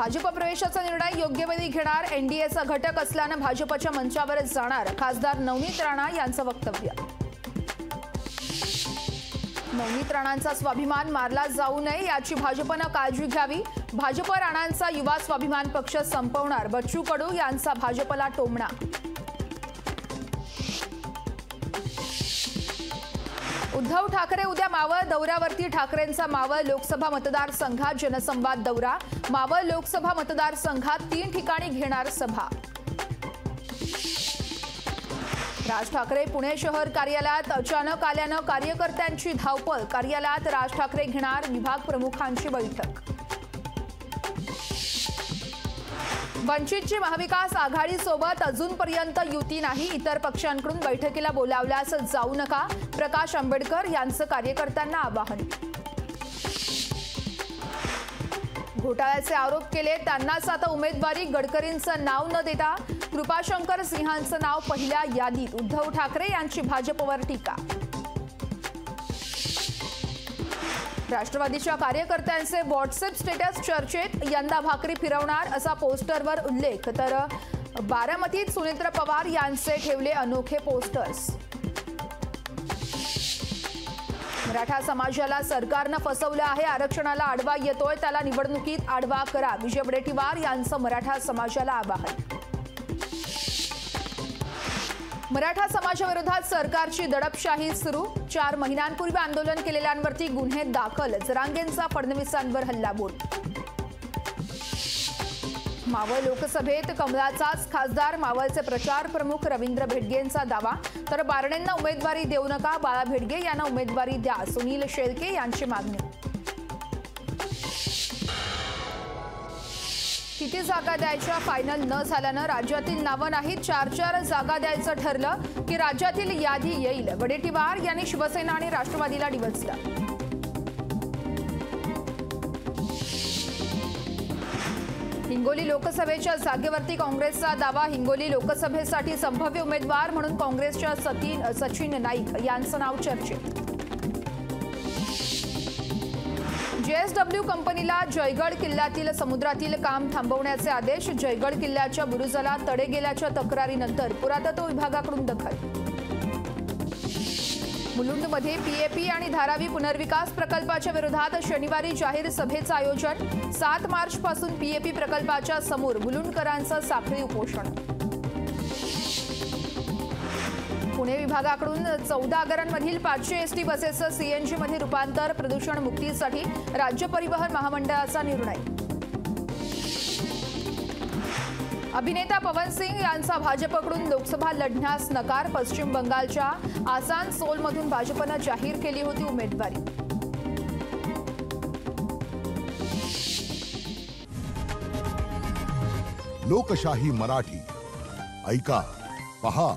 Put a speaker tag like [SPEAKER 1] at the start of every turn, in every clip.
[SPEAKER 1] भाजप प्रवेशाचा निर्णय योग्य वेळी घेणार, एनडीएचा घटक असल्यानं भाजपच्या मंचावरच जाणार, खासदार नवनीत राणा यांचं वक्तव्य। नवनीत राणांचा स्वाभिमान मारला जाऊ नये याची भाजपनं काळजी घ्यावी, भाजप राणांचा युवा स्वाभिमान पक्ष संपवणार, बच्चू कडू यांचा भाजपला टोमणा। उद्धव ठाकरे उद्या मावळ दौऱ्यावरती, ठाकरेंचा मावळ लोकसभा मतदारसंघात जनसंवाद दौरा, मावळ लोकसभा मतदारसंघात 3 ठिकाणी घेणार सभा। राज ठाकरे पुणे शहर कार्यालयात अचानक आल्यानं कार्यकर्त्यांची धावपळ, कार्यालयात राज ठाकरे घेणार विभाग प्रमुखांची बैठक। वंचितची महाविकास आघाडीसोबत अजूनपर्यंत युती नाही, इतर पक्षांकडून बैठकीला बोलावल्यास जाऊ नका, प्रकाश आंबेडकर यांचं कार्यकर्त्यांना आवाहन। घोटाळ्याचे आरोप केले त्यांनाच आता उमेदवारी, गडकरींचं नाव न देता कृपाशंकर सिंहांचं नाव पहिल्या यादीत, उद्धव ठाकरे यांची भाजपवर टीका। राष्ट्रवादीच्या कार्यकर्त्यांचे व्हॉट्सअप स्टेटस चर्चेत, यंदा भाकरी फिरवणार असा पोस्टरवर उल्लेख, तर बारामतीत सुनेत्र पवार यांचे ठेवले अनोखे पोस्टर्स। मराठा समाजाला सरकारनं फसवलं आहे, आरक्षणाला आडवा येतोय त्याला निवडणुकीत आडवा करा, विजय वडेट्टीवार यांचं मराठा समाजाला आवाहन। मराठा समाजाविरोधात सरकारची दडपशाही सुरू, 4 महिन्यांपूर्वी आंदोलन केलेल्यांवरती गुन्हे दाखल, जरांगेंचा फडणवीसांवर हल्लाबोल। मावळ लोकसभेत कमळाचाच खासदार, मावळचे प्रचार प्रमुख रवींद्र भेडगेंचा दावा, तर बारणेंना उमेदवारी देऊ नका, बाळा भेडगे यांना उमेदवारी द्या, सुनील शेळके यांची मागणी। किती जागा द्यायच्या फायनल न झाल्यानं राज्यातील नावं नाहीत, 4 जागा द्यायचं ठरलं की राज्यातील यादी येईल, वडेट्टीवार यांनी शिवसेना आणि राष्ट्रवादीला डिवचलं। हिंगोली लोकसभेच्या जागेवरती काँग्रेसचा दावा, हिंगोली लोकसभेसाठी संभाव्य उमेदवार म्हणून काँग्रेसच्या सचिन नाईक यांचं नाव चर्चेत। जेएसडब्ल्यू कंपनीला जयगड किल्ल्यातील समुद्रातील काम थांबवण्याचे आदेश, जयगड किल्ल्याच्या बुरुजाला तडे गेल्याच्या तक्रारीनंतर पुरातत्व विभागाकडून दखल। मुलुंडमध्ये पीएपी आणि धारावी पुनर्विकास प्रकल्पाच्या विरोधात शनिवारी जाहीर सभेचं आयोजन, 7 मार्चपासून पीएपी प्रकल्पाच्या समोर मुलुंडकरांचं साखळी उपोषण। पुणे विभागाकडून 14 आगारांमधील 500 एसटी बसेसचं सीएनजी मध्ये रूपांतर, प्रदूषण मुक्तीसाठी राज्य परिवहन महामंडळाचा निर्णय। अभिनेता पवन सिंग यांचा भाजपकडून लोकसभा लढण्यास नकार, पश्चिम बंगालच्या आसानसोलमधून भाजपनं जाहीर केली होती उमेदवारी।
[SPEAKER 2] लोकशाही मराठी, ऐका, पहा,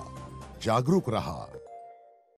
[SPEAKER 2] जागरूक रहा।